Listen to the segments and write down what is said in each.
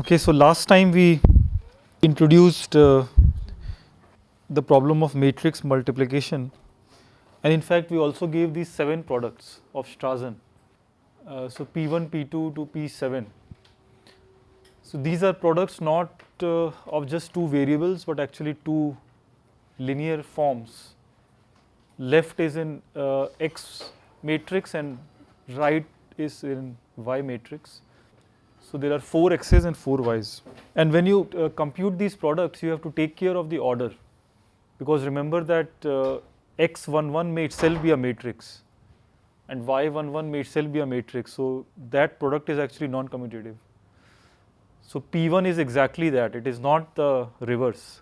Okay, so last time we introduced the problem of matrix multiplication, and in fact we also gave these 7 products of Strassen. So P1, P2 to P7. So these are products not of just 2 variables but actually 2 linear forms. Left is in X matrix and right is in Y matrix. So there are 4 X's and 4 Y's. And when you compute these products, you have to take care of the order, because remember that X11 may itself be a matrix and Y11 may itself be a matrix. So that product is actually non-commutative. So P1 is exactly that. It is not the reverse.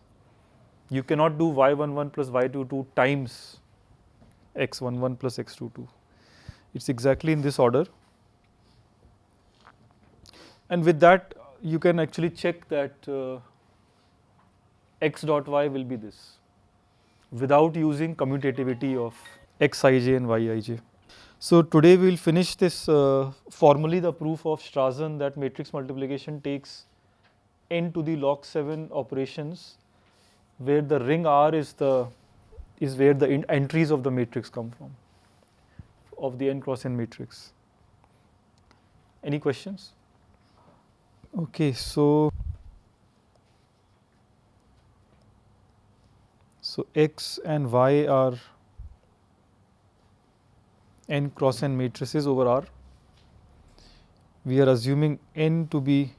You cannot do Y11 plus Y22 times X11 plus X22. It's exactly in this order. And with that, you can actually check that X dot Y will be this, without using commutativity of Xij and Yij. So today we will finish this formally the proof of Strassen that matrix multiplication takes n to the log 7 operations, where the ring R is where the entries of the matrix come from, of the n cross n matrix. Any questions? Okay, so X and Y are n cross n matrices over R. We are assuming n to be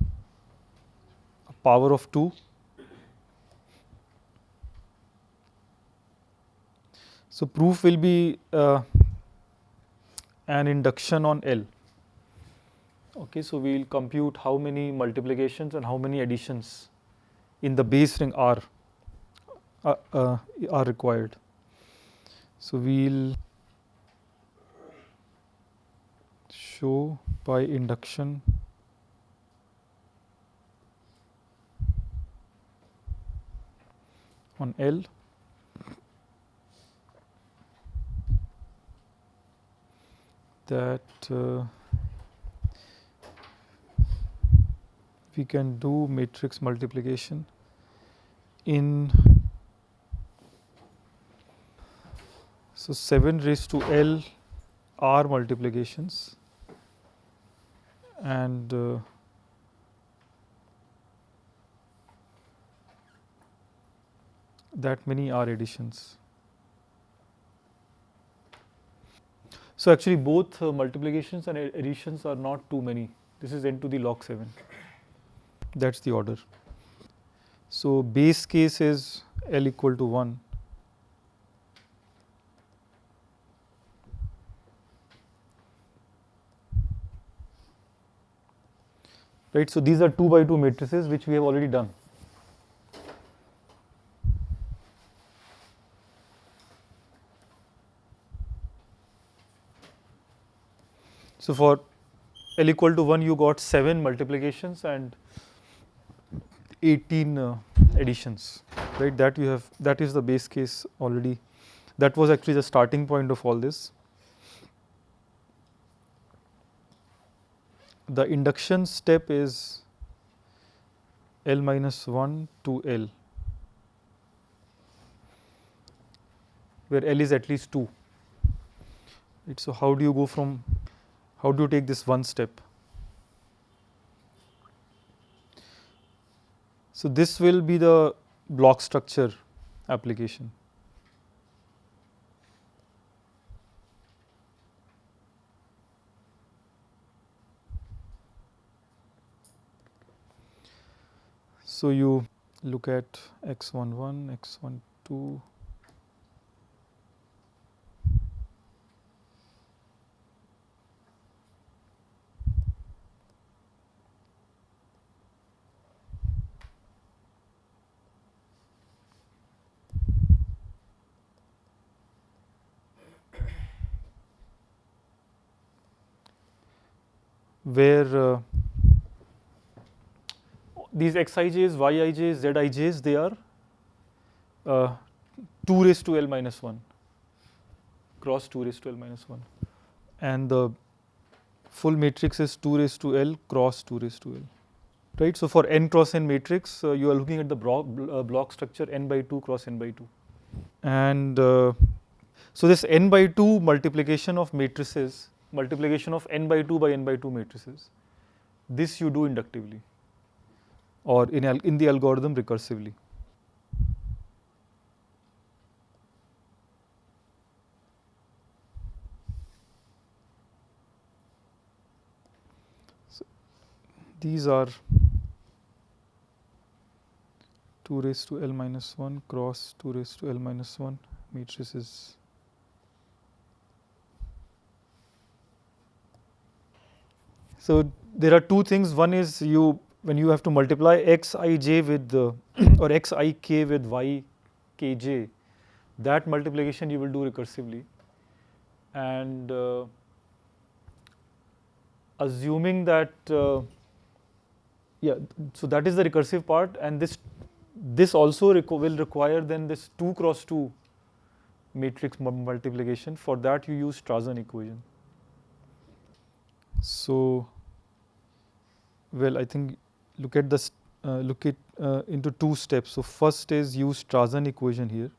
a power of 2. So proof will be an induction on L. Okay, so we will compute how many multiplications and how many additions in the base ring R are required. So we will show by induction on L that we can do matrix multiplication in 7 raised to L R multiplications and that many R additions. So actually both multiplications and additions are not too many. This is n to the log 7. That's the order. So base case is L equal to 1. Right, so these are 2 by 2 matrices which we have already done. So for L equal to 1 you got 7 multiplications and 18 additions, right? That you have, that is the base case already. That was actually the starting point of all this. The induction step is L minus 1 to L, where L is at least 2. Right, so how do you take this one step? So this will be the block structure application. So you look at X11, X12, where these Xijs, Yijs, Zijs, they are 2 raised to L minus 1, cross 2 raised to L minus 1, and the full matrix is 2 raised to L cross 2 raised to L. right? So for n cross n matrix, you are looking at the block structure n by 2 cross n by 2. And so this n by 2 multiplication of matrices, multiplication of n by 2 by n by 2 matrices, this you do inductively or in the algorithm recursively. So these are 2 raised to L minus 1 cross 2 raised to L minus 1 matrices. So there are two things. One is when you have to multiply xij with or xik withykj, that multiplication you will do recursively. And assuming that so that is the recursive part, and this also will require then this 2 cross 2 matrix multiplication. For that you use Strassen equation. So well, I think look at this look it into two steps. So first is use Strassen equation here.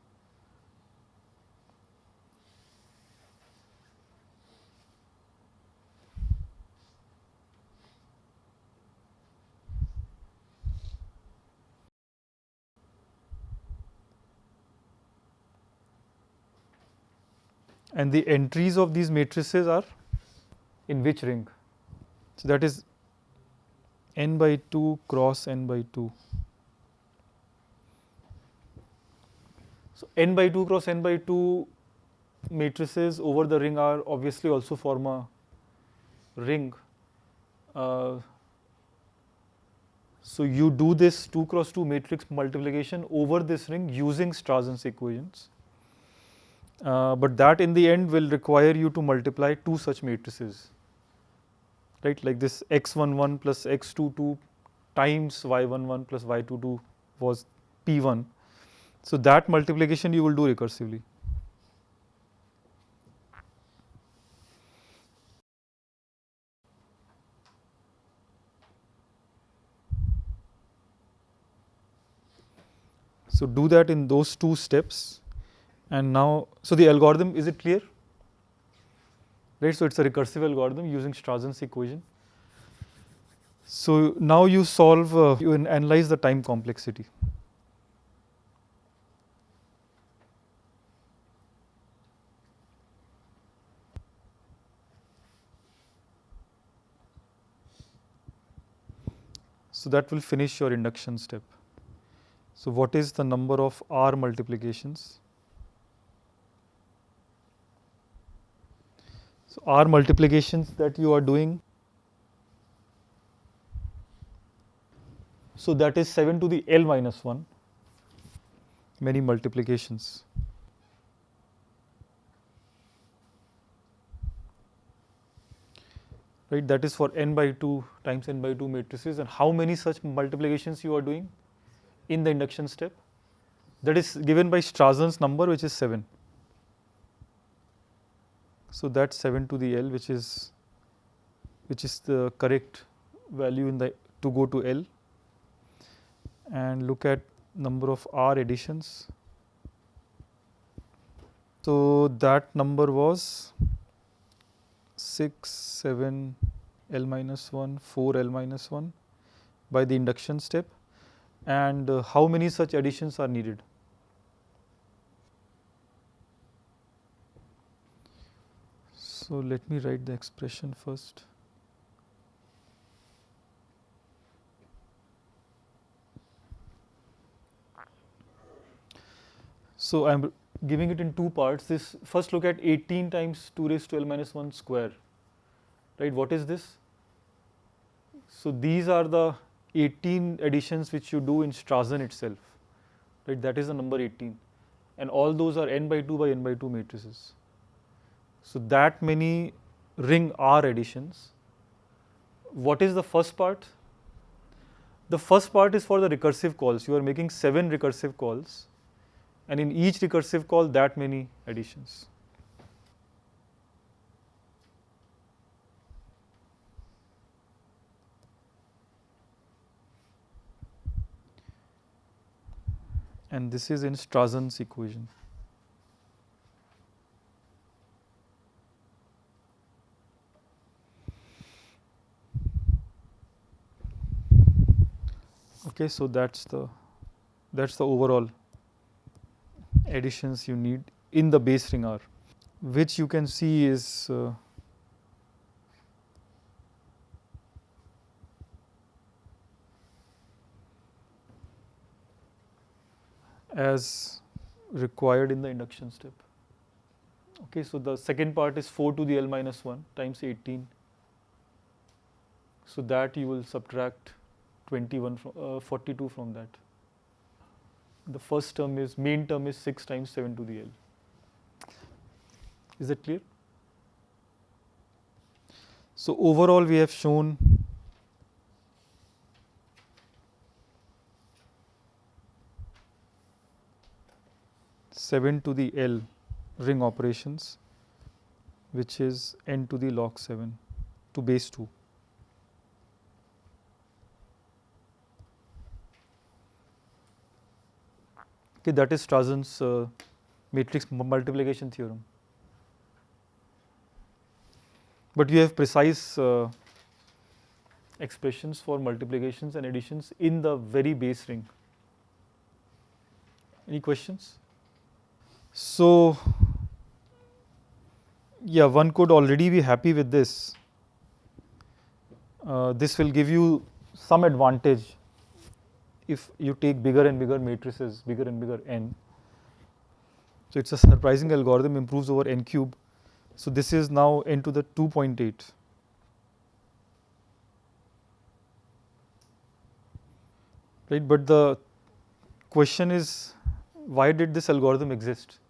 And the entries of these matrices are in which ring? So that is n by 2 cross n by 2. So n by 2 cross n by 2 matrices over the ring are obviously also form a ring. So you do this 2 cross 2 matrix multiplication over this ring using Strassen's equations. But that in the end will require you to multiply two such matrices, right? Like this x11 plus x22 times y11 plus y22 was p1. So that multiplication you will do recursively. So do that in those two steps. And now, so the algorithm, is it clear? Right, so it's a recursive algorithm using Strassen's equation. So now you solve, you analyze the time complexity. So that will finish your induction step. So what is the number of R multiplications? So R multiplications that you are doing, so that is 7 to the L minus 1, many multiplications. Right, that is for n by 2 times n by 2 matrices. And how many such multiplications you are doing in the induction step? That is given by Strassen's number, which is 7. So that's 7 to the L, which is the correct value in the to go to L. And look at number of R additions. So that number was 6, 7, L minus 1, 4 L minus 1 by the induction step. And how many such additions are needed? So let me write the expression first. So I'm giving it in two parts. This first look at 18 times 2 raised to L minus 1 square. Right, what is this? So these are the 18 additions which you do in Strassen itself. Right, that is the number 18. And all those are n by 2 by n by 2 matrices. So that many ring R additions. What is the first part? The first part is for the recursive calls. You are making 7 recursive calls, and in each recursive call that many additions. and this is in Strassen's equation. Okay, so that's the overall additions you need in the base ring R, which you can see is as required in the induction step. Okay, so the second part is 4 to the L minus 1 times 18. So that you will subtract 21 from 42 from that. The first term is, main term is 6 times 7 to the L. Is that clear? So overall we have shown seven to the L ring operations, which is n to the log 7 to base 2. Okay, that is Strassen's matrix multiplication theorem. But we have precise expressions for multiplications and additions in the very base ring. Any questions? So, yeah, one could already be happy with this. This will give you some advantage if you take bigger and bigger matrices, bigger and bigger n. So it's a surprising algorithm, improves over n cube. So this is now n to the 2.8. Right, but the question is, why did this algorithm exist?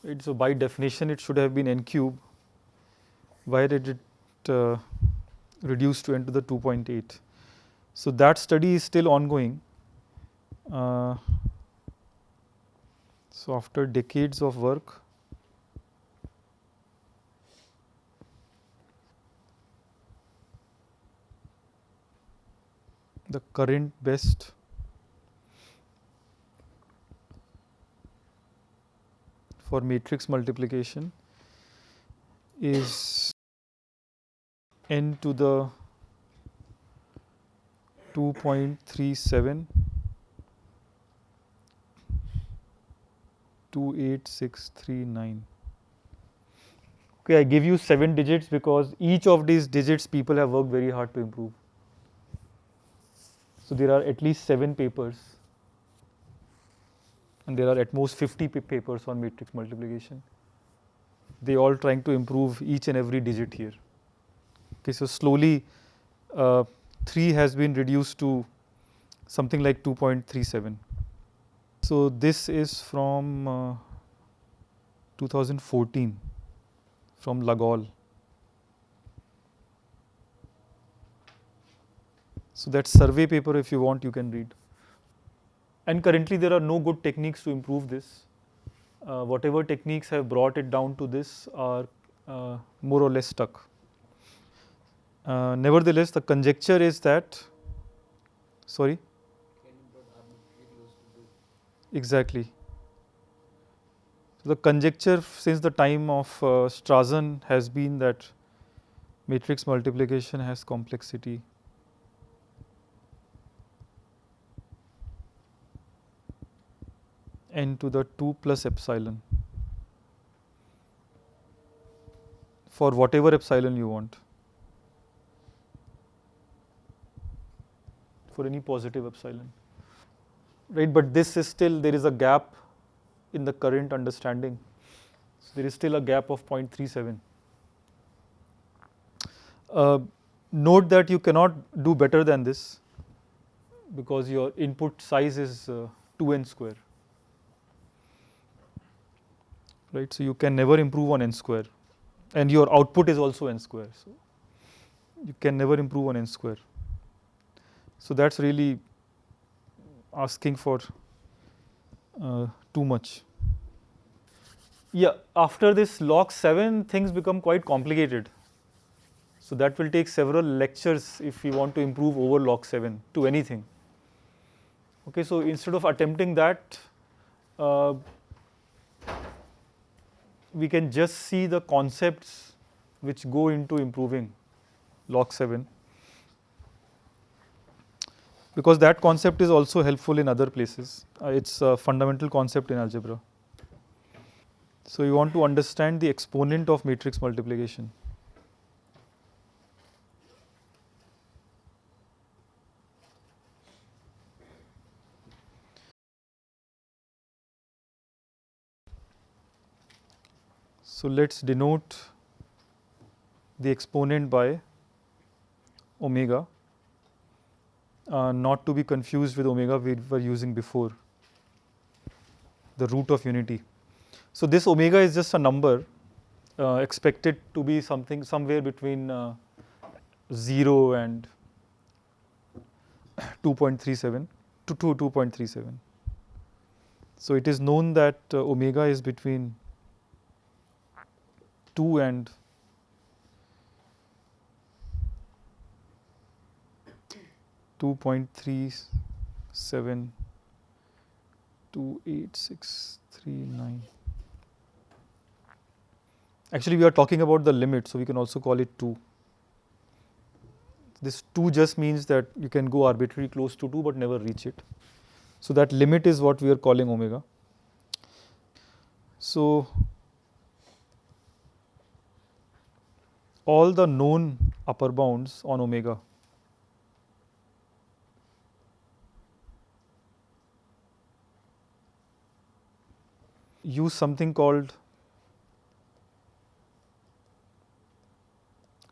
Right, so by definition it should have been n cube. Why did it reduce to n to the 2.8? So that study is still ongoing. So after decades of work, the current best for matrix multiplication is n to the 2.37 28639. Okay, I give you 7 digits because each of these digits people have worked very hard to improve. So there are at least 7 papers, and there are at most 50 papers on matrix multiplication. They all trying to improve each and every digit here. Okay, so slowly 3 has been reduced to something like 2.37. So this is from 2014 from Lagol. So that survey paper, if you want, you can read. And currently there are no good techniques to improve this. Whatever techniques have brought it down to this are more or less stuck. Nevertheless, the conjecture is that, sorry? Exactly. So the conjecture since the time of Strassen has been that matrix multiplication has complexity. N to the 2 plus epsilon for whatever epsilon you want, for any positive epsilon. Right, but this is still, there is a gap in the current understanding. So there is still a gap of 0.37. Note that you cannot do better than this because your input size is 2n square. Right, so you can never improve on n square, and your output is also n square. So you can never improve on n square. So that's really asking for too much. Yeah, after this log 7, things become quite complicated. So that will take several lectures if we want to improve over log 7 to anything. Okay, so instead of attempting that, uh, we can just see the concepts which go into improving log 7, because that concept is also helpful in other places. It's a fundamental concept in algebra. So you want to understand the exponent of matrix multiplication. So let's denote the exponent by omega, not to be confused with omega we were using before, the root of unity. So this omega is just a number expected to be something somewhere between 0 and 2.37 to 2.37. So it is known that omega is between 2 and 2.37 28639. Actually, we are talking about the limit, so we can also call it 2. This 2 just means that you can go arbitrarily close to 2 but never reach it. So that limit is what we are calling omega. So all the known upper bounds on omega use something called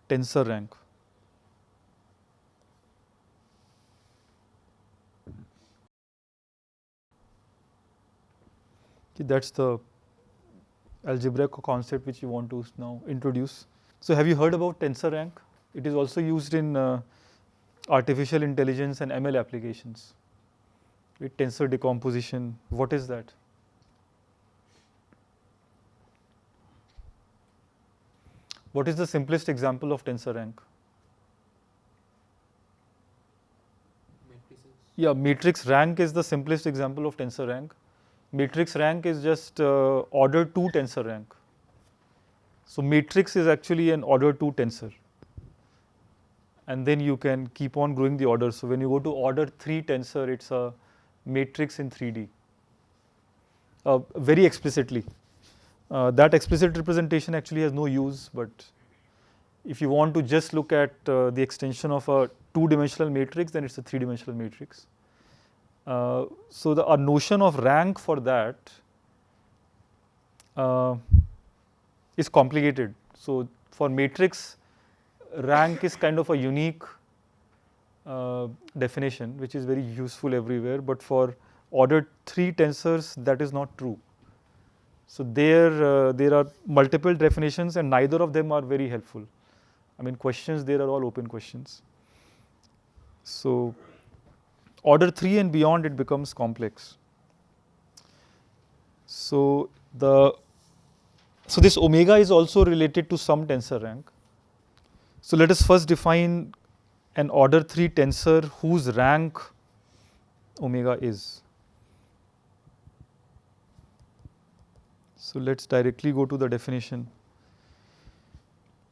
tensor rank. That's the algebraic concept which you want to now introduce. So have you heard about tensor rank? It is also used in artificial intelligence and ML applications. With tensor decomposition, what is that? What is the simplest example of tensor rank? Matrices. Yeah, matrix rank is the simplest example of tensor rank. Matrix rank is just order 2 tensor rank. So matrix is actually an order 2 tensor. And then you can keep on growing the order. So when you go to order 3 tensor, it's a matrix in 3D. Very explicitly. That explicit representation actually has no use, but if you want to just look at the extension of a 2-dimensional matrix, then it's a 3-dimensional matrix. So our notion of rank for that is complicated. So for matrix, rank is kind of a unique definition which is very useful everywhere, but for order 3 tensors that is not true. So there are multiple definitions and neither of them are very helpful. I mean, questions there are all open questions. So order 3 and beyond it becomes complex. So this omega is also related to some tensor rank. So let us first define an order 3 tensor whose rank omega is. So let's directly go to the definition.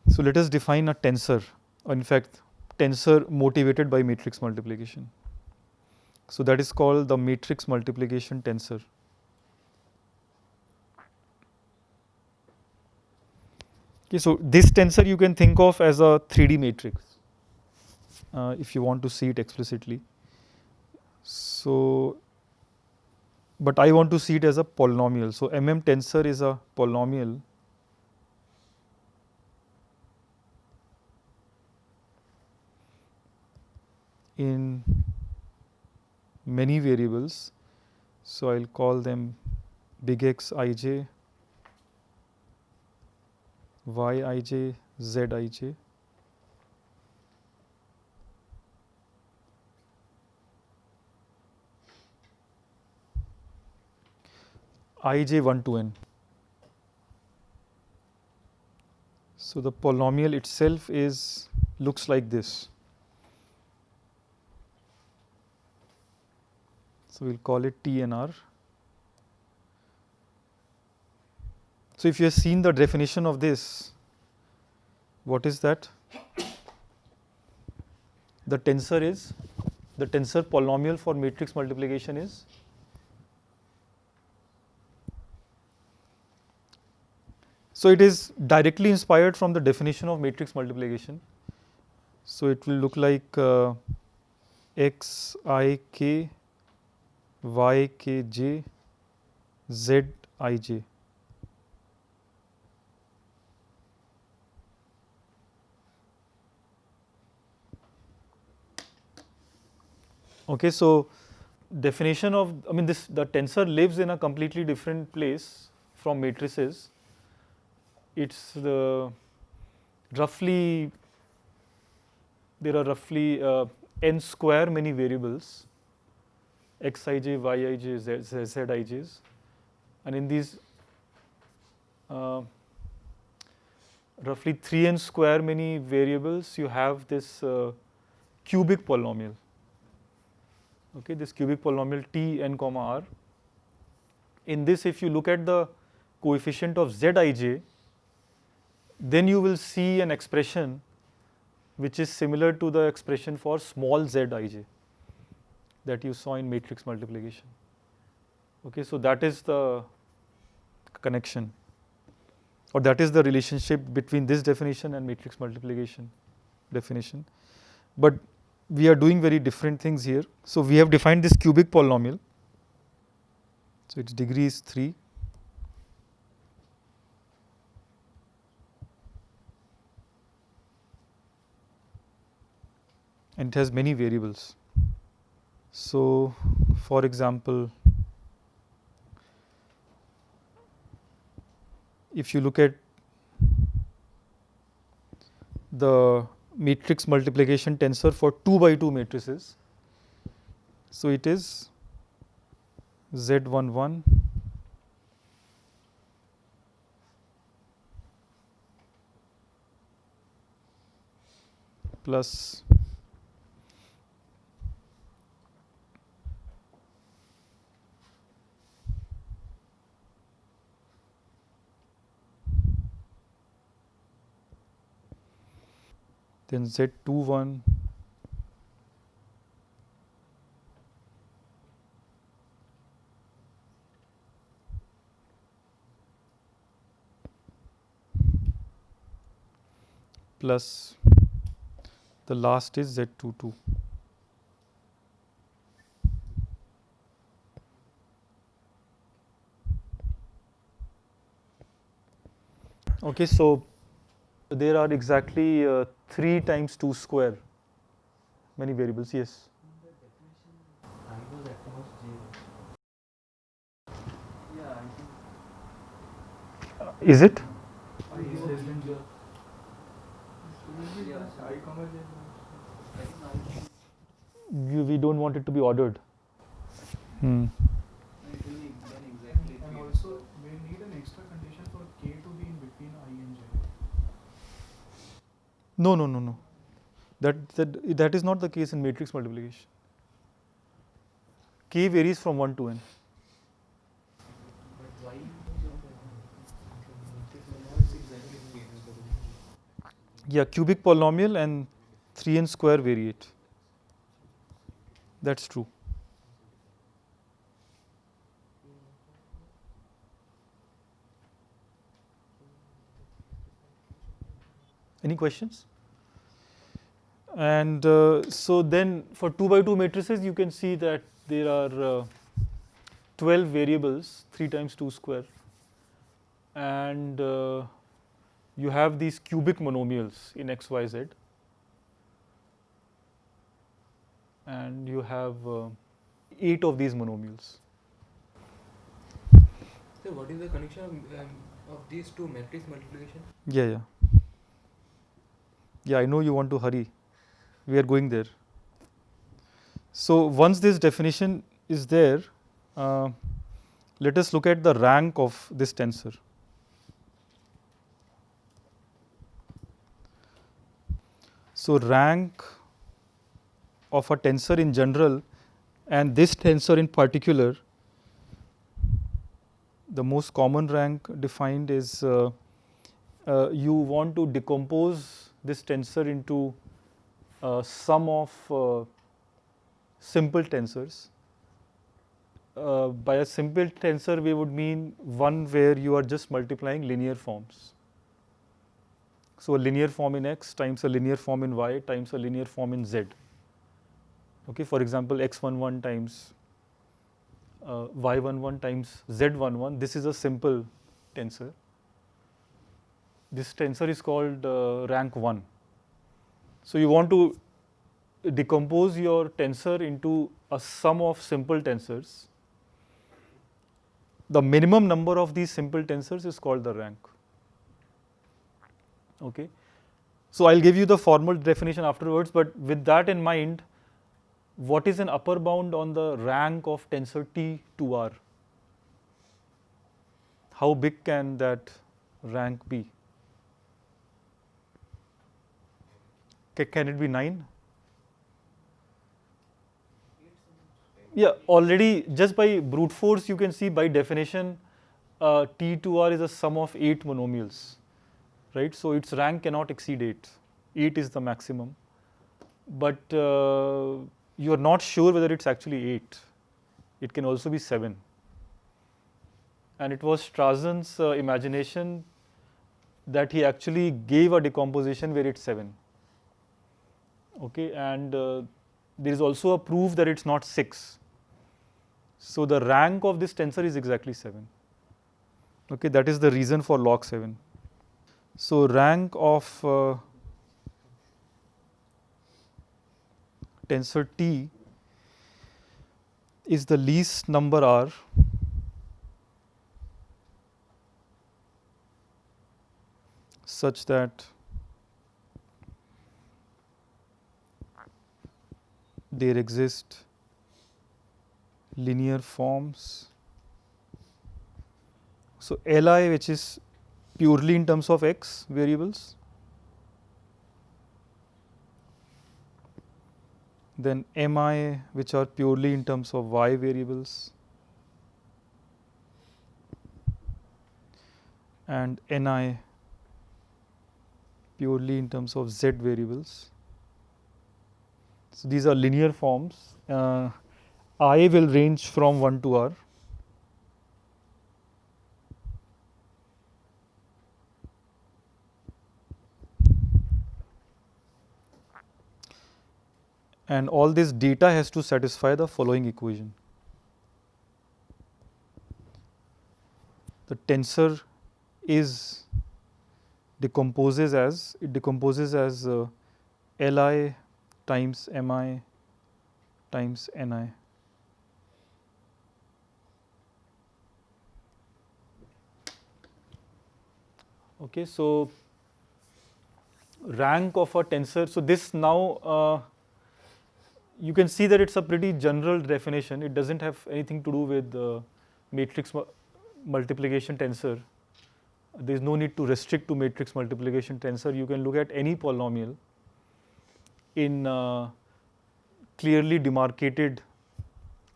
So let us define a tensor, or in fact tensor motivated by matrix multiplication. So that is called the matrix multiplication tensor. Okay, so this tensor you can think of as a 3D matrix if you want to see it explicitly. So, but I want to see it as a polynomial. So tensor is a polynomial in many variables. So I'll call them big X ij, y ij, z ij. Ij 1 to n. So the polynomial itself looks like this. So we'll call it T and R. So if you have seen the definition of this, what is that? The tensor polynomial for matrix multiplication is so it is directly inspired from the definition of matrix multiplication. So it will look like x I k y k j z I j. Okay, so definition of the tensor lives in a completely different place from matrices. It's roughly there are roughly n square many variables xij, yij, zij's, and in these roughly 3n square many variables you have this cubic polynomial. Okay, this cubic polynomial T n comma r. In this, if you look at the coefficient of zij, then you will see an expression which is similar to the expression for small zij that you saw in matrix multiplication. Okay, so that is the connection, or that is the relationship between this definition and matrix multiplication definition. But we are doing very different things here. So we have defined this cubic polynomial. So its degree is 3. And it has many variables. So for example, if you look at the matrix multiplication tensor for 2 by 2 matrices, so it is Z11 plus then Z21 plus the last is Z22. Okay, so there are exactly 3 times 2 square many variables. Yes. I was at most 0. Yeah, I think. Is it? I is less than 0. Yeah, I comma j. We don't want it to be ordered. Then exactly. And also, we need an extra condition for k to be in between I and j. No. That is not the case in matrix multiplication. K varies from 1 to n. But why? It's exactly k. Yeah, cubic polynomial and 3n square variate. That's true. Any questions? And so then for 2 by 2 matrices, you can see that there are 12 variables, 3 times 2 square, and you have these cubic monomials in x, y, z, and you have 8 of these monomials. So what is the connection of these two matrix multiplication? Yeah, I know you want to hurry. We are going there. So once this definition is there, let us look at the rank of this tensor. So rank of a tensor in general And this tensor in particular, the most common rank defined is you want to decompose this tensor into sum of simple tensors. By a simple tensor, we would mean one where you are just multiplying linear forms. So a linear form in x times a linear form in y times a linear form in z. Okay, for example, x11 times y11 times z11. This is a simple tensor. This tensor is called rank 1. So you want to decompose your tensor into a sum of simple tensors. The minimum number of these simple tensors is called the rank. Okay. So I'll give you the formal definition afterwards, but with that in mind, what is an upper bound on the rank of tensor T to R? How big can that rank be? Can it be 9? Yeah, already just by brute force you can see by definition T to R is a sum of 8 monomials, right? So its rank cannot exceed 8. 8 is the maximum. But you are not sure whether it's actually 8. It can also be 7. And it was Strassen's imagination that he actually gave a decomposition where it's 7. Okay, and there is also a proof that it's not 6. So the rank of this tensor is exactly 7. Okay, that is the reason for log 7. So rank of tensor T is the least number R such that there exist linear forms. So Li, which is purely in terms of x variables, then Mi, which are purely in terms of y variables, and Ni purely in terms of z variables. So these are linear forms. I will range from 1 to R. And all this data has to satisfy the following equation. The tensor decomposes as Li times Mi times Ni. Okay, so rank of a tensor. So this now you can see that it's a pretty general definition. It doesn't have anything to do with matrix multiplication tensor. There is no need to restrict to matrix multiplication tensor. You can look at any polynomial in clearly demarcated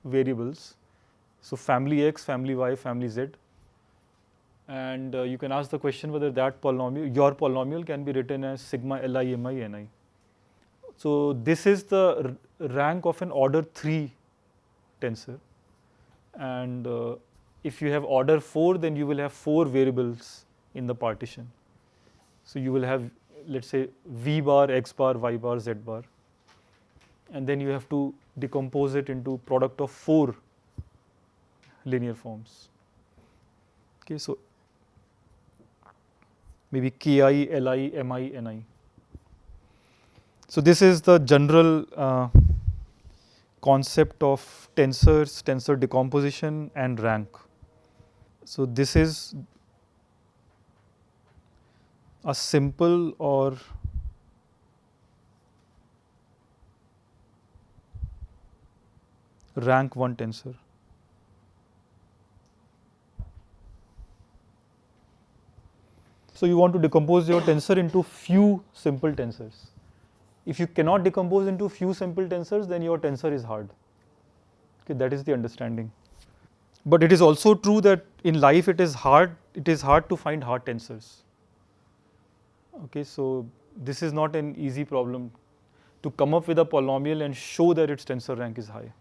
variables. So family X, family Y, family Z. And you can ask the question whether that polynomial, your polynomial, can be written as sigma Li Mi Ni. So this is the rank of an order 3 tensor. And if you have order 4, then you will have 4 variables in the partition. So you will have, let's say, V bar, X bar, Y bar, Z bar. And then you have to decompose it into product of 4 linear forms. Okay, so maybe Ki, Li, Mi, Ni. So this is the general concept of tensors, tensor decomposition, and rank. So this is a simple or rank 1 tensor. So you want to decompose your tensor into few simple tensors. If you cannot decompose into few simple tensors, then your tensor is hard. Okay, that is the understanding. But it is also true that in life it is hard to find hard tensors. Okay, so this is not an easy problem to come up with a polynomial and show that its tensor rank is high.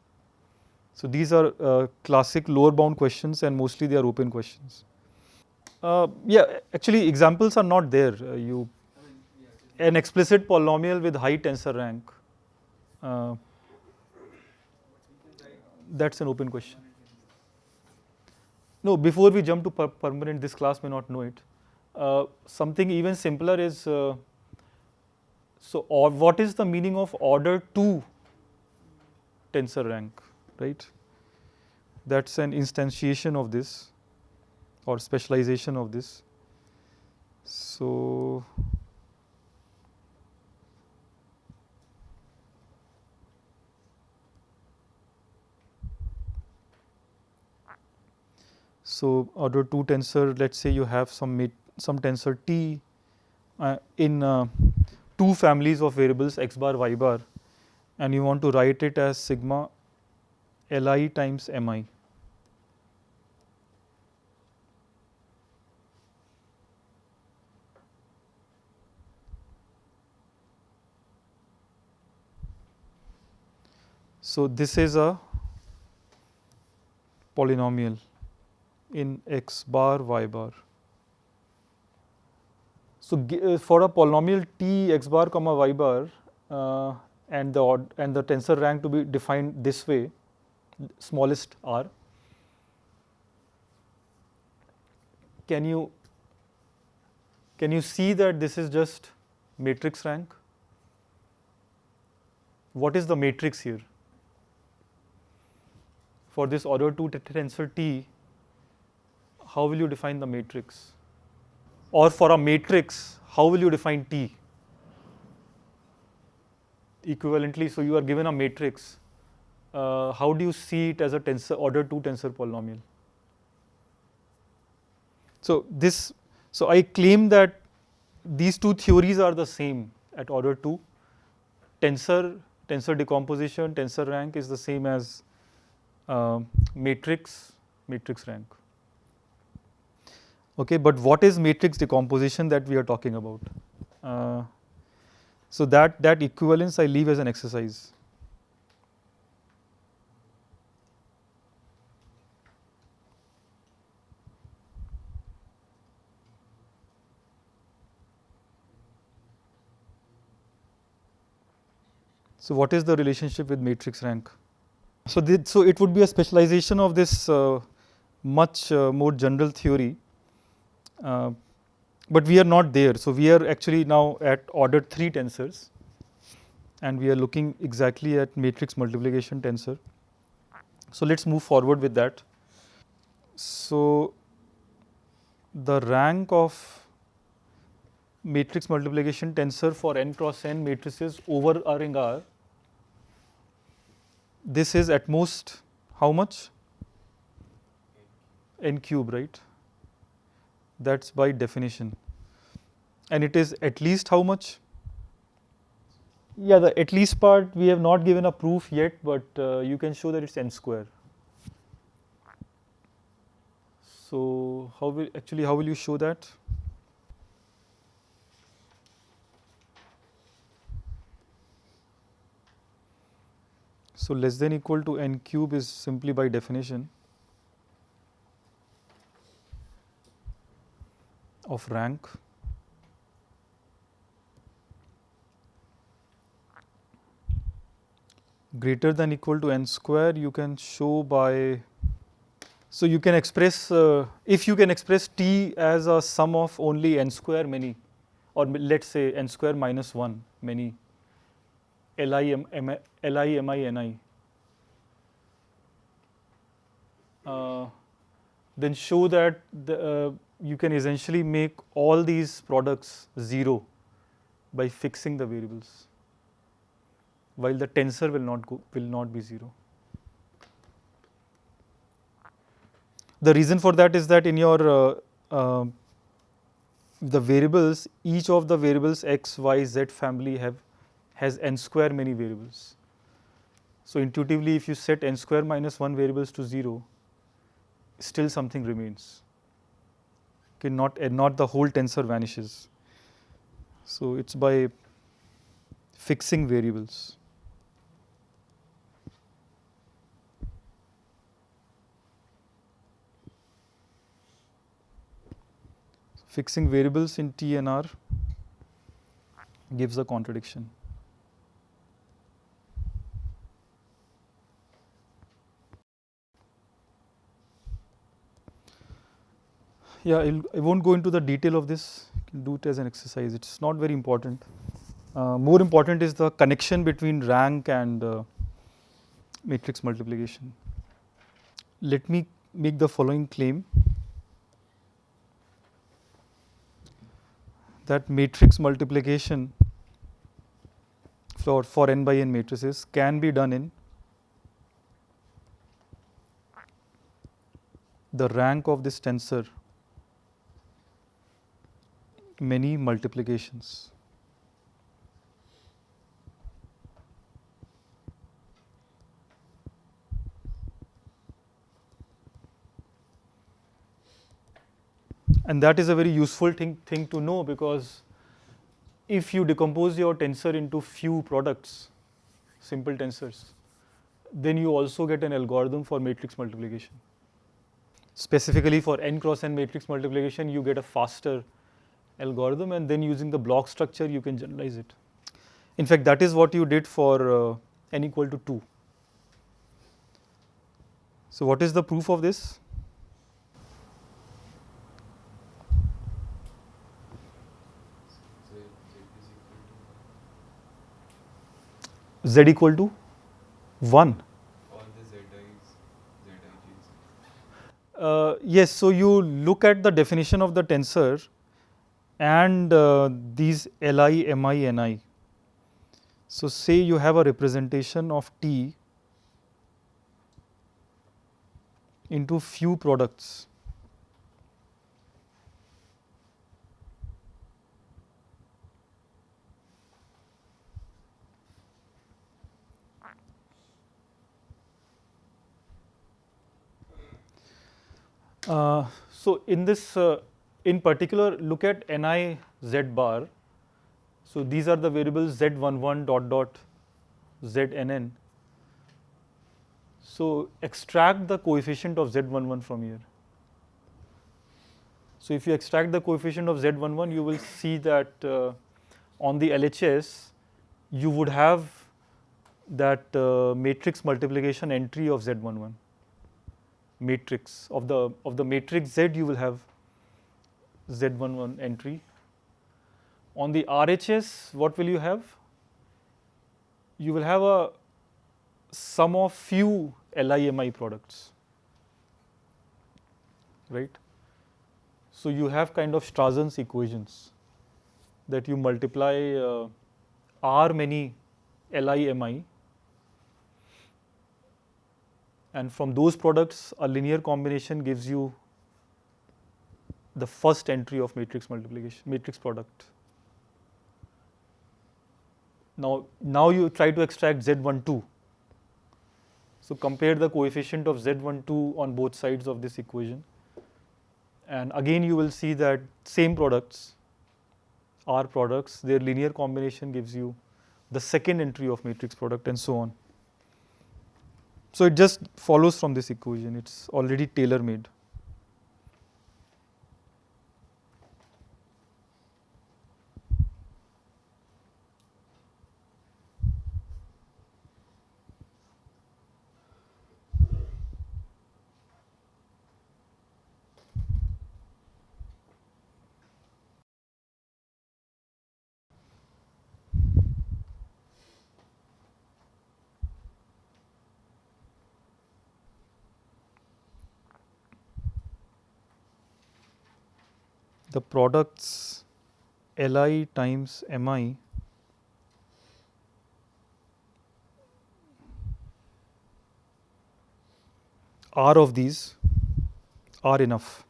So these are classic lower bound questions, and mostly they are open questions. Yeah, actually examples are not there. An explicit polynomial with high tensor rank, uh, that's an open question. No, before we jump to permanent, this class may not know it. Something even simpler is, or what is the meaning of order 2 tensor rank, right? That's an instantiation of this or specialization of this. So order 2 tensor, let's say you have some tensor T in 2 families of variables x bar, y bar, and you want to write it as sigma Li times Mi. So this is a polynomial in x bar, y bar. So for a polynomial T x bar comma y bar, and the tensor rank to be defined this way, smallest r, can you see that this is just matrix rank? What is the matrix here? For this order 2 tensor T, how will you define the matrix? Or for a matrix, how will you define T? Equivalently, so you are given a matrix. How do you see it as a order 2 tensor polynomial? So I claim that these two theories are the same at order 2. Tensor decomposition, tensor rank is the same as matrix rank. Okay, but what is matrix decomposition that we are talking about? So that equivalence I leave as an exercise. So what is the relationship with matrix rank? So it would be a specialization of this much more general theory, but we are not there. So we are actually now at order 3 tensors, and we are looking exactly at matrix multiplication tensor. So let's move forward with that. So the rank of matrix multiplication tensor for n cross n matrices over R ring R, this is at most how much? N cube, right? That's by definition. And it is at least how much? Yeah, the at least part we have not given a proof yet, but you can show that it's n square. So how will you show that? So less than equal to n cube is simply by definition of rank. Greater than equal to n square you can show by, so you can express, if you can express T as a sum of only n square many, or let's say n square minus 1 many, Li, Mi, Ni, then show that you can essentially make all these products 0 by fixing the variables, while the tensor will not be 0. The reason for that is that in your the variables, each of the variables x, y, z family has n square many variables. So intuitively, if you set n square minus 1 variables to 0, still something remains. Okay, not the whole tensor vanishes. So it's by fixing variables. Fixing variables in T and R gives a contradiction. Yeah, I won't go into the detail of this. You can do it as an exercise. It's not very important. More important is the connection between rank and matrix multiplication. Let me make the following claim that matrix multiplication for n by n matrices can be done in the rank of this tensor many multiplications. And that is a very useful thing to know, because if you decompose your tensor into few products, simple tensors, then you also get an algorithm for matrix multiplication. Specifically for n cross n matrix multiplication, you get a faster algorithm, and then using the block structure, you can generalize it. In fact, that is what you did for n equal to 2. So what is the proof of this? Z equal to 1. All the zi's, zij's. Yes, so you look at the definition of the tensor and these Li, Mi, Ni. So say you have a representation of T into few products. So in this, in particular, look at Ni z bar. So these are the variables z11 dot dot znn. So extract the coefficient of z11 from here. So if you extract the coefficient of z11, you will see that on the LHS, you would have that matrix multiplication entry of z11. Matrix of the matrix Z, you will have z11 entry. On the RHS, what will you have? You will have a sum of few LI-MI products, right? So you have kind of Strassen's equations that you multiply R many LI-MI, and from those products, a linear combination gives you the first entry of matrix multiplication, matrix product. Now you try to extract Z12. So compare the coefficient of Z12 on both sides of this equation. And again, you will see that same products, R products, their linear combination gives you the second entry of matrix product, and so on. So it just follows from this equation. It's already tailor-made. The products Li times Mi R of these are enough.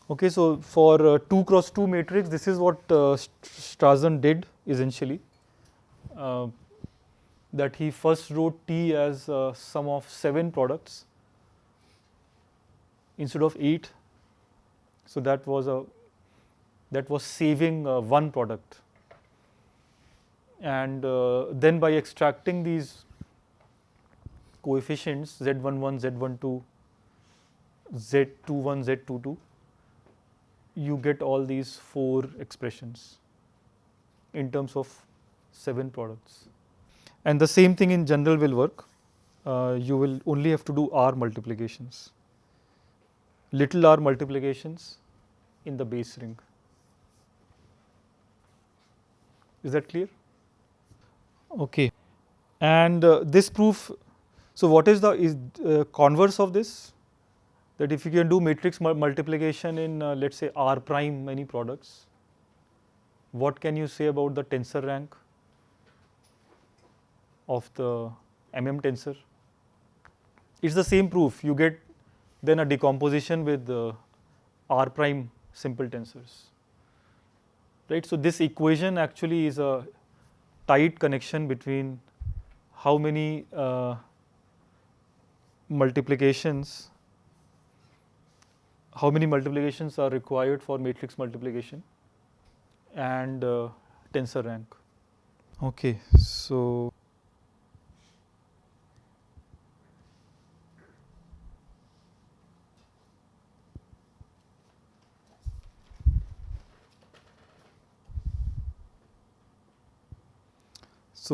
Okay, so for 2 cross 2 matrix, this is what Strassen did essentially. Uh, that he first wrote T as sum of 7 products instead of 8. So that was saving one product. And then by extracting these coefficients Z11, Z12, Z21, Z22, you get all these 4 expressions in terms of 7 products. And the same thing in general will work. You will only have to do R multiplications, little r multiplications in the base ring. Is that clear? Okay. And this proof, so what is the converse of this? That if you can do matrix multiplication in let's say R prime many products, what can you say about the tensor rank of the tensor? It's the same proof. You get then a decomposition with R prime simple tensors. Right? So this equation actually is a tight connection between how many multiplications are required for matrix multiplication and tensor rank. Okay, so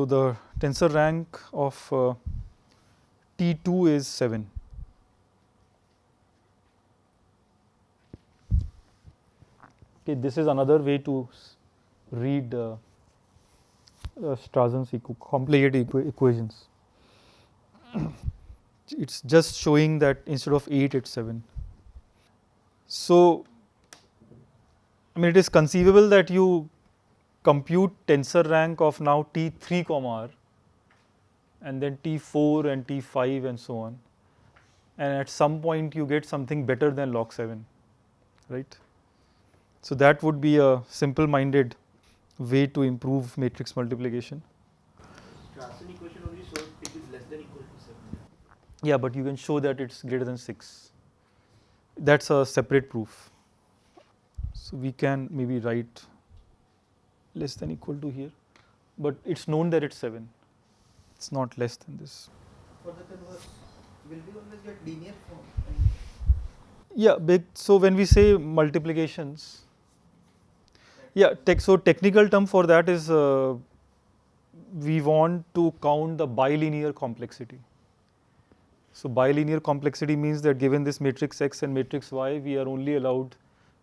the tensor rank of T2 is 7. Okay, this is another way to read Strassen's complicated equations. It's just showing that instead of 8, it's 7. So, I mean, it is conceivable that you compute tensor rank of now T3 comma R and then T4 and T5 and so on, and at some point you get something better than log 7, right? So that would be a simple-minded way to improve matrix multiplication. Strassen equation only shows it is less than equal to 7. Yeah, but you can show that it's greater than 6. That's a separate proof. So we can maybe write less than equal to here, but it's known that it's 7. It's not less than this. For the converse, will we always get linear form? Yeah, so when we say multiplications, yeah, so technical term for that is we want to count the bilinear complexity. So bilinear complexity means that given this matrix X and matrix Y, we are only allowed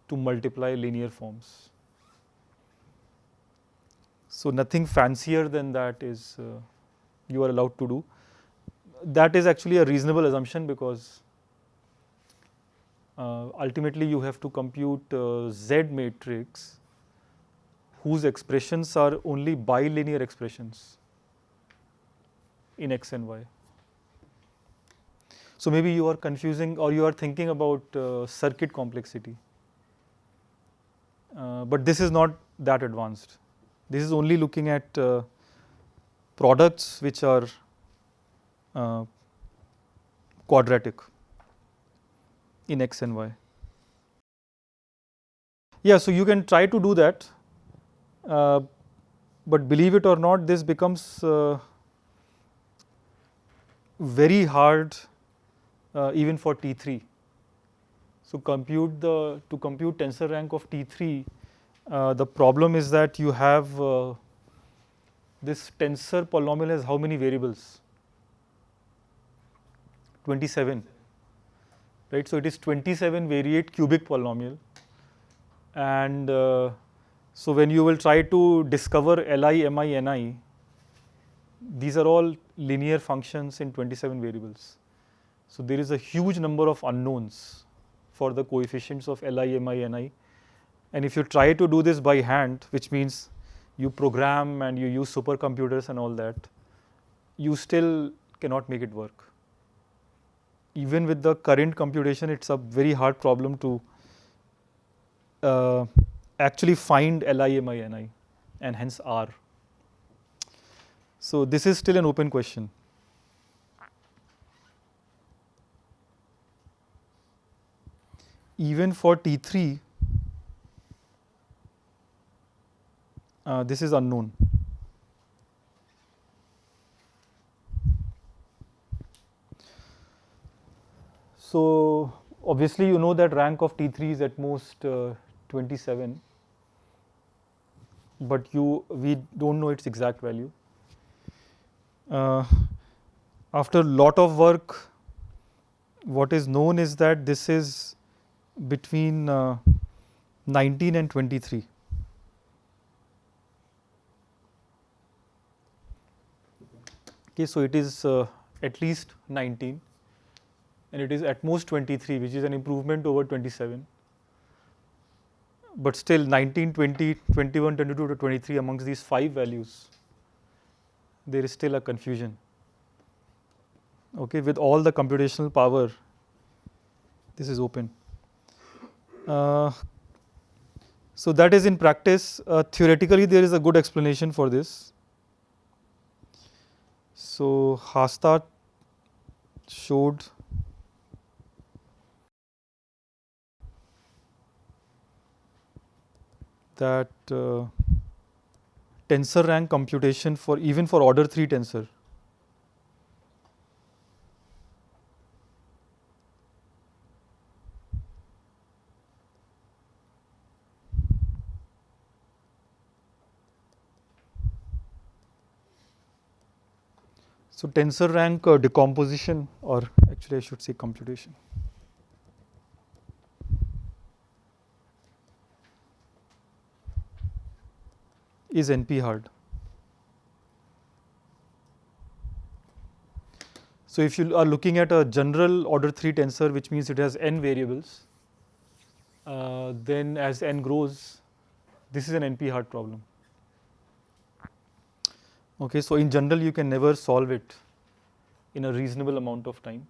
to multiply linear forms. So nothing fancier than that is you are allowed to do. That is actually a reasonable assumption because ultimately you have to compute Z matrix whose expressions are only bilinear expressions in X and Y. So maybe you are confusing or you are thinking about circuit complexity. But this is not that advanced. This is only looking at products which are quadratic in X and Y. Yeah, so you can try to do that, but believe it or not, this becomes very hard even for T3. So to compute tensor rank of T3, the problem is that you have this tensor polynomial has how many variables? 27, right? So it is 27 variate cubic polynomial, and so when you will try to discover Li, Mi, Ni, these are all linear functions in 27 variables. So there is a huge number of unknowns for the coefficients of Li, Mi, Ni, and if you try to do this by hand, which means you program and you use supercomputers and all that, you still cannot make it work. Even with the current computation, it's a very hard problem to actually find Li, Mi, Ni, and hence R. So this is still an open question. Even for T3, this is unknown. So obviously you know that rank of T3 is at most 27, but we don't know its exact value. After a lot of work, what is known is that this is between 19 and 23. Okay, so it is at least 19 and it is at most 23, which is an improvement over 27. But still 19, 20, 21, 22 to 23, amongst these 5 values, there is still a confusion. Okay, with all the computational power, this is open. So that is in practice. Theoretically, there is a good explanation for this. So Hastad showed that tensor rank computation for even for order 3 tensor so tensor rank decomposition, or actually I should say computation, is NP hard. So if you are looking at a general order 3 tensor, which means it has n variables, then as n grows, this is an NP hard problem. Okay, so in general you can never solve it in a reasonable amount of time.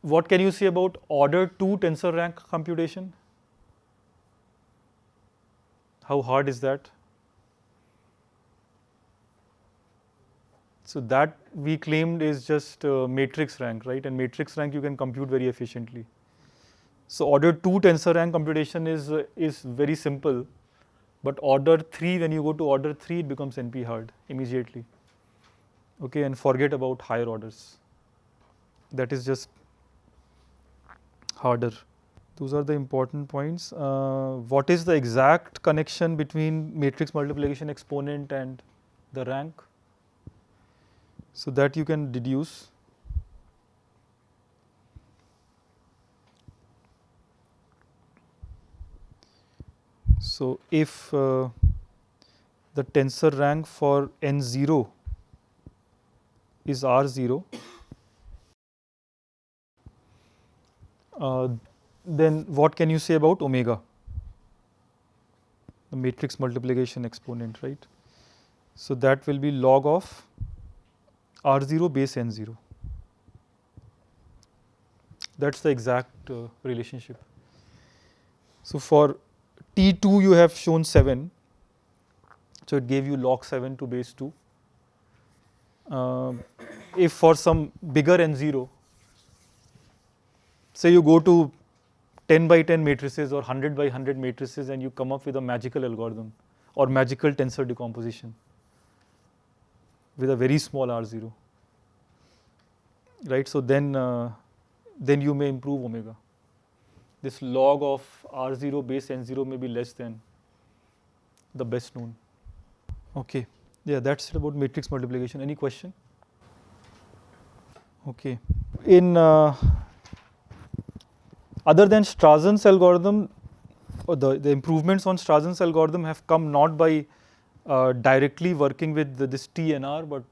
What can you say about order 2 tensor rank computation? How hard is that? So that we claimed is just matrix rank, right? And matrix rank you can compute very efficiently. So order 2 tensor rank computation is very simple, but order 3, when you go to order 3, it becomes NP hard immediately. Okay, and forget about higher orders. That is just harder. Those are the important points. What is the exact connection between matrix multiplication exponent and the rank? So that you can deduce. So if the tensor rank for n0 is R0, then what can you say about omega? The matrix multiplication exponent, right? So that will be log of R0 base n0. That's the exact relationship. So for T2 you have shown 7, so it gave you log 7 to base 2. If for some bigger n0, say you go to 10 by 10 matrices or 100 by 100 matrices and you come up with a magical algorithm or magical tensor decomposition with a very small R0, right? So then you may improve omega. This log of R0 base n0 may be less than the best known. Okay, yeah, that's it about matrix multiplication. Any question? Okay, in other than Strassen's algorithm, or the improvements on Strassen's algorithm have come not by directly working with this T and R, but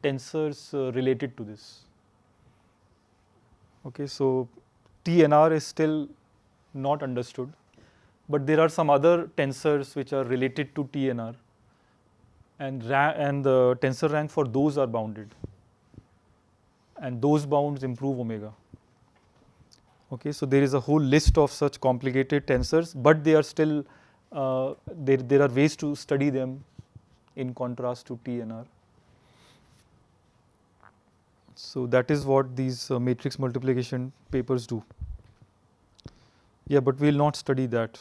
tensors related to this. Okay, so T and R is still not understood, but there are some other tensors which are related to T and R, and the tensor rank for those are bounded, and those bounds improve omega. Okay, so there is a whole list of such complicated tensors, but they are still there are ways to study them in contrast to T and R. So that is what these matrix multiplication papers do. Yeah, but we will not study that.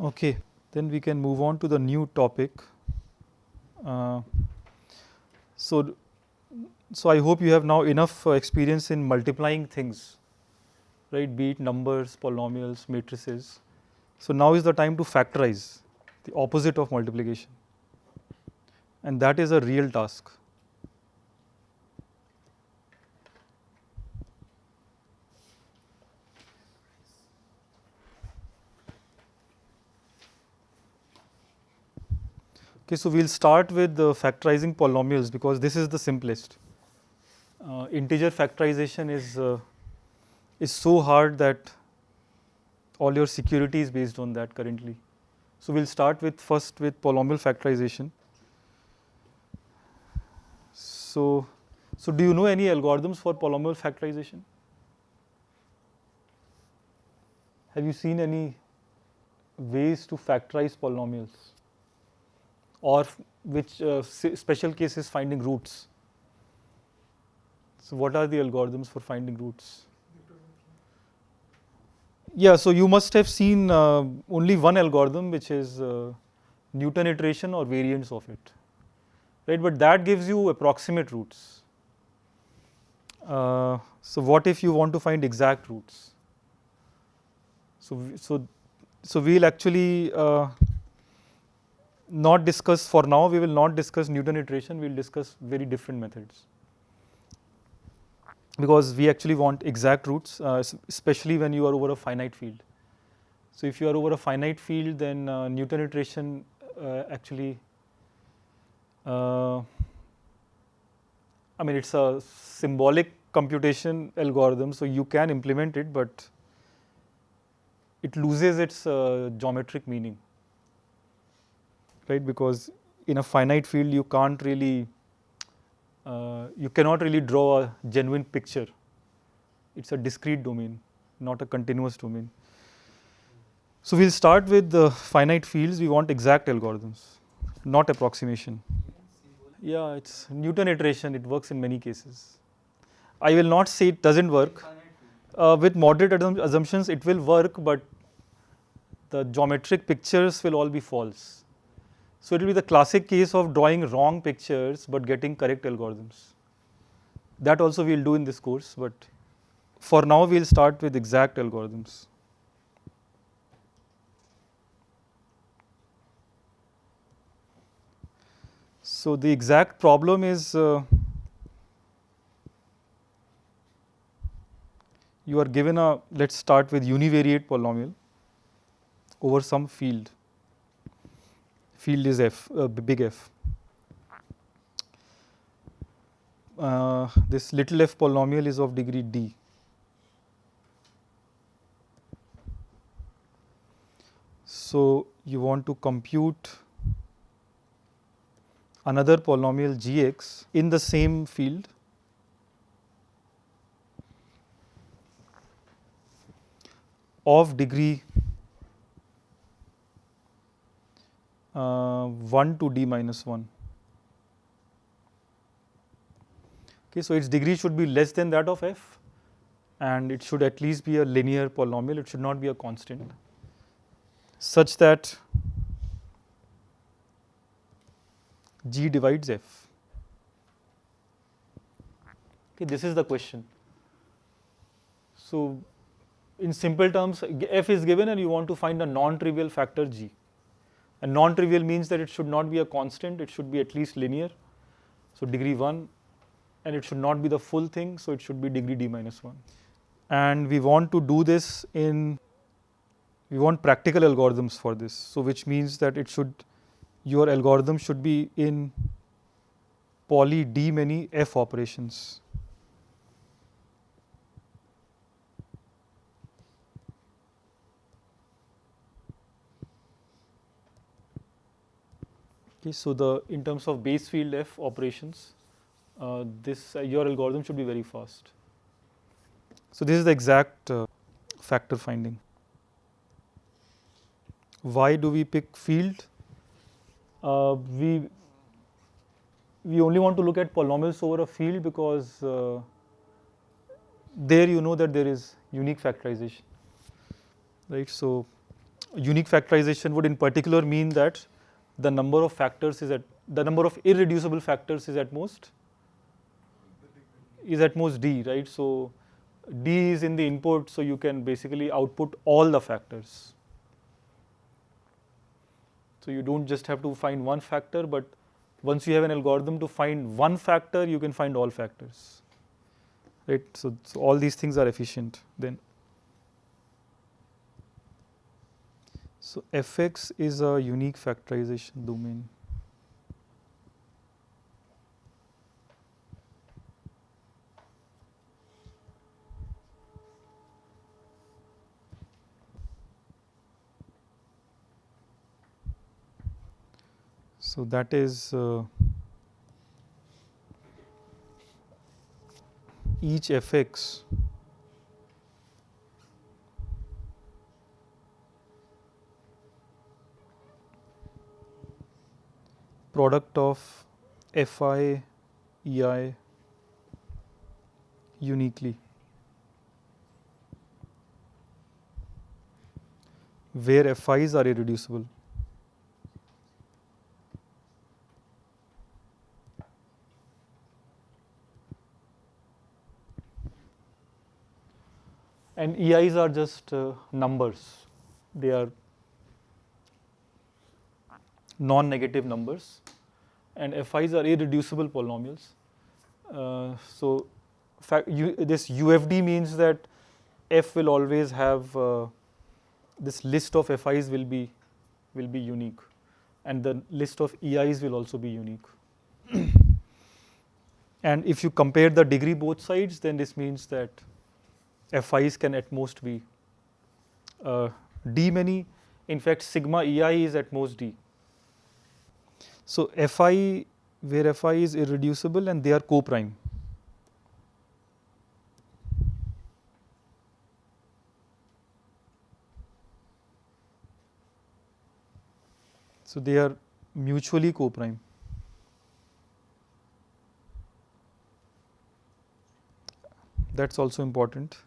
Okay, then we can move on to the new topic. Uh, so, so I hope you have now enough experience in multiplying things, right? Be it numbers, polynomials, matrices. So now is the time to factorize, the opposite of multiplication, and that is a real task. Okay, so we'll start with factorizing polynomials because this is the simplest. Integer factorization is so hard that all your security is based on that currently. So we'll start with first with polynomial factorization. So do you know any algorithms for polynomial factorization? Have you seen any ways to factorize polynomials, or which special cases finding roots? So what are the algorithms for finding roots? Yeah, so you must have seen only one algorithm, which is Newton iteration or variants of it, right? But that gives you approximate roots. So what if you want to find exact roots? So we'll actually not discuss, for now we will not discuss Newton iteration, we will discuss very different methods. Because we actually want exact roots, especially when you are over a finite field. So if you are over a finite field, then Newton iteration actually, I mean, it's a symbolic computation algorithm, so you can implement it, but it loses its geometric meaning, right? Because in a finite field, you can't really, you cannot really draw a genuine picture. It's a discrete domain, not a continuous domain. So we'll start with the finite fields. We want exact algorithms, not approximation. Yeah, it's Newton iteration. It works in many cases. I will not say it doesn't work. With moderate assumptions, it will work, but the geometric pictures will all be false. So it will be the classic case of drawing wrong pictures but getting correct algorithms. That also we will do in this course, but for now we will start with exact algorithms. So the exact problem is you are given a, let's start with univariate polynomial over some field. Field is f, big F. This little f polynomial is of degree d. So you want to compute another polynomial gx in the same field of degree 1 to d minus 1. Okay, so its degree should be less than that of f, and it should at least be a linear polynomial. It should not be a constant, such that g divides f. Okay, this is the question. So in simple terms, f is given and you want to find a non-trivial factor g. And non-trivial means that it should not be a constant, it should be at least linear. So degree 1, and it should not be the full thing, so it should be degree d minus 1. And we want to do this in, we want practical algorithms for this. So which means that it should your algorithm should be in poly D many F operations. Okay, so in terms of base field F operations, your algorithm should be very fast. So this is the exact factor finding. Why do we pick field? We only want to look at polynomials over a field because there you know that there is unique factorization, right? So unique factorization would in particular mean that the number of factors the number of irreducible factors is at most D, right? So D is in the input, so you can basically output all the factors. So you don't just have to find one factor, but once you have an algorithm to find one factor, you can find all factors, right? So all these things are efficient then. So Fx is a unique factorization domain. So that is each Fx product of Fi, Ei uniquely, where Fi's are irreducible. And EIs are just numbers. They are non-negative numbers, and FIs are irreducible polynomials. So this UFD means that F will always have this list of FIs will be unique, and the list of EIs will also be unique. And if you compare the degree both sides, then this means that FIs can at most be D many. In fact, sigma EI is at most D. So Fi, where Fi is irreducible and they are co-prime. So they are mutually co-prime. That's also important.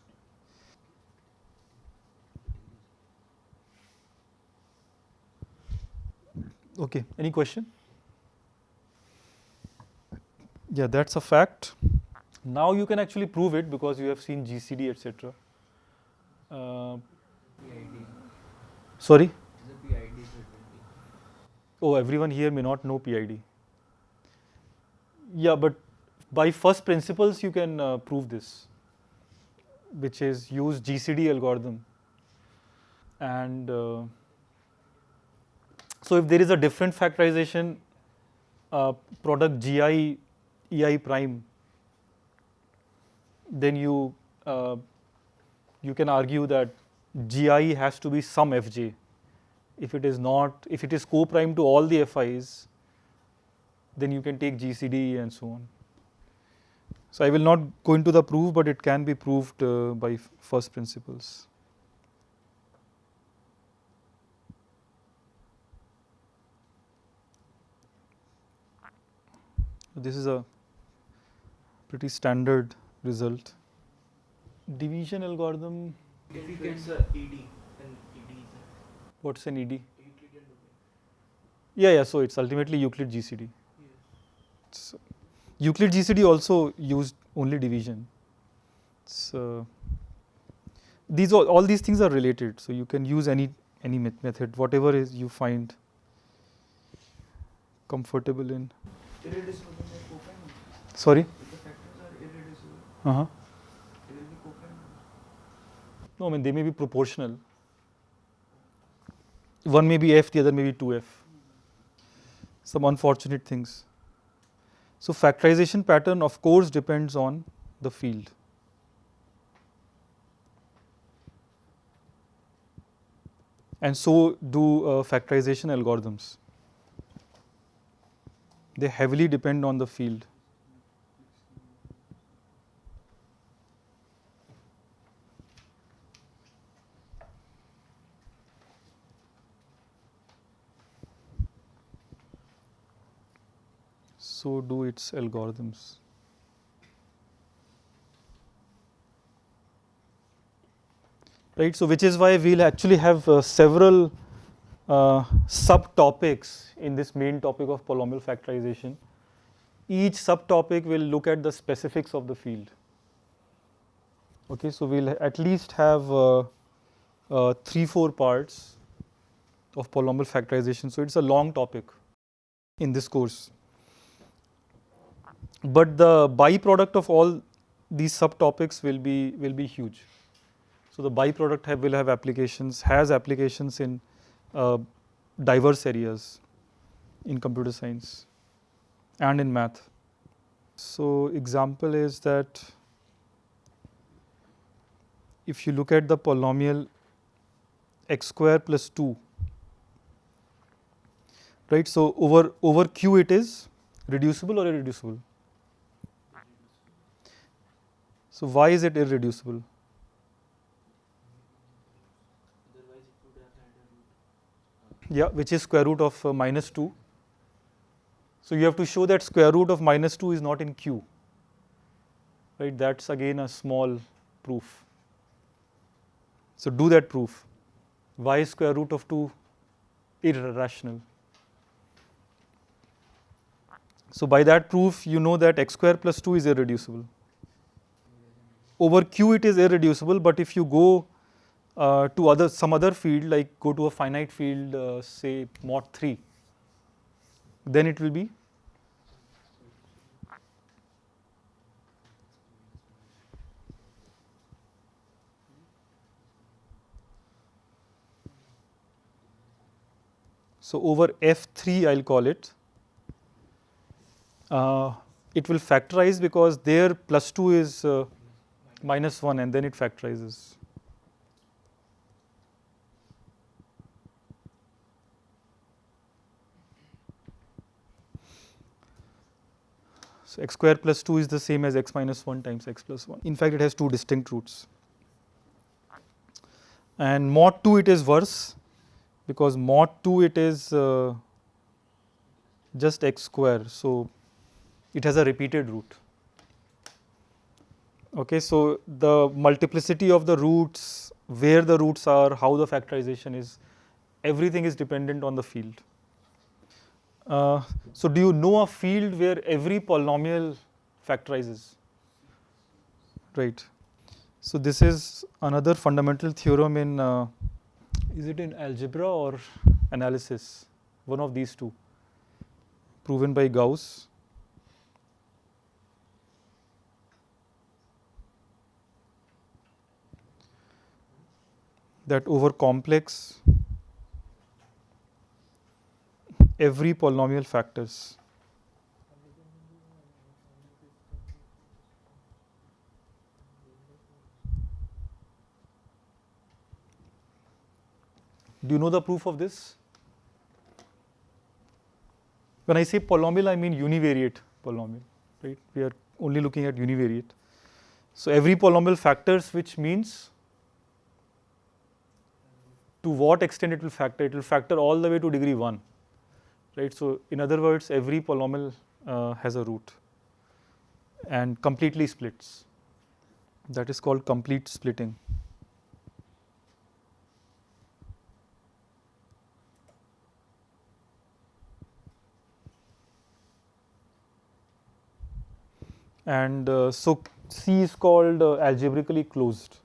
Okay, any question? Yeah, that's a fact. Now you can actually prove it because you have seen GCD, etc. PID. Sorry? The PID it will be. Oh, everyone here may not know PID. Yeah, but by first principles you can prove this, which is use GCD algorithm. And so if there is a different factorization product GI EI prime, then you can argue that GI has to be some Fj. If it is not, if it is co-prime to all the FIs, then you can take GCD and so on. So I will not go into the proof, but it can be proved by first principles. This is a pretty standard result. Division algorithm. If you It's can a ED, and ED is What's an ED? a Euclidean domain. Yeah, so it's ultimately Euclid GCD. Yes. So Euclid GCD also used only division. So all these things are related. So you can use any method, whatever is you find comfortable in. Irreducible means like co-prime. Sorry? If the factors are irreducible, Uh-huh. they will be co-prime. No, I mean they may be proportional. One may be F, the other may be 2F. some unfortunate things. So factorization pattern of course depends on the field. And so do factorization algorithms. They heavily depend on the field. So do its algorithms. Right, so which is why we'll actually have several subtopics in this main topic of polynomial factorization. Each subtopic will look at the specifics of the field. Okay, so we'll at least have 3-4 parts of polynomial factorization. So it's a long topic in this course. But the byproduct of all these subtopics will be huge. So the byproduct will have applications, has applications in diverse areas in computer science and in math. So example is that if you look at the polynomial x square plus 2, right? So over Q it is reducible or irreducible? So why is it irreducible? Yeah, which is square root of minus 2. So you have to show that square root of minus 2 is not in Q. Right, that's again a small proof. So do that proof. Why is square root of 2 irrational? So by that proof you know that x square plus 2 is irreducible. Over Q it is irreducible, but if you go to some other field, like go to a finite field, say mod 3, then it will be so over F3 I'll call it. It will factorize because there plus 2 is minus 1 and then it factorizes. So x square plus 2 is the same as x minus 1 times x plus 1. In fact, it has two distinct roots. And mod 2 it is worse because mod 2 it is just x square. So it has a repeated root. Okay, so the multiplicity of the roots, where the roots are, how the factorization is, everything is dependent on the field. So do you know a field where every polynomial factorizes? Right. So this is another fundamental theorem in, is it in algebra or analysis? One of these two, proven by Gauss. That over complex, every polynomial factors. Do you know the proof of this? When I say polynomial, I mean univariate polynomial, right? We are only looking at univariate. So every polynomial factors, which means to what extent it will factor all the way to degree 1, right? So in other words, every polynomial has a root and completely splits. That is called complete splitting. And so C is called algebraically closed.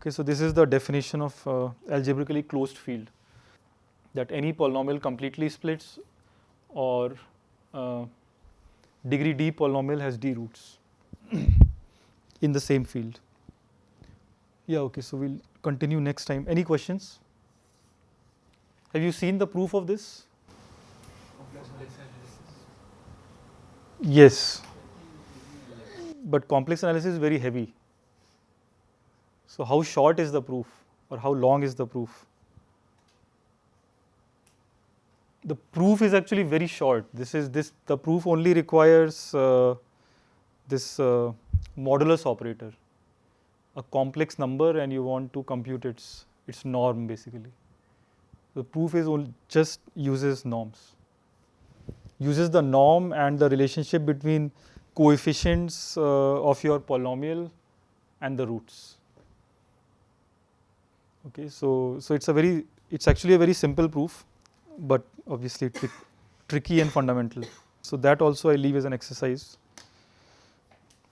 Okay, so this is the definition of algebraically closed field. that any polynomial completely splits, or degree d polynomial has d roots in the same field. Yeah, okay, so we'll continue next time. Any questions? Have you seen the proof of this? Yes, but complex analysis is very heavy. So how short is the proof, or how long is the proof? The proof is actually very short. The proof only requires this modulus operator, a complex number, and you want to compute its norm basically. The proof is just uses norms, uses the norm and the relationship between coefficients of your polynomial and the roots. Okay, so it's actually a very simple proof, but obviously tricky and fundamental. So that also I leave as an exercise.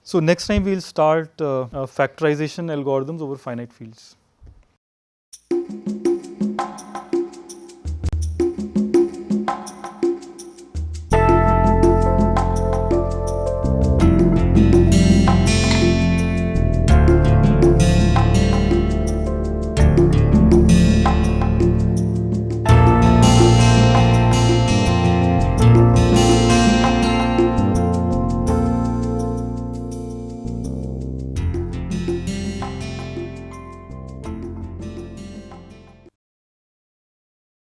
So next time we'll start factorization algorithms over finite fields.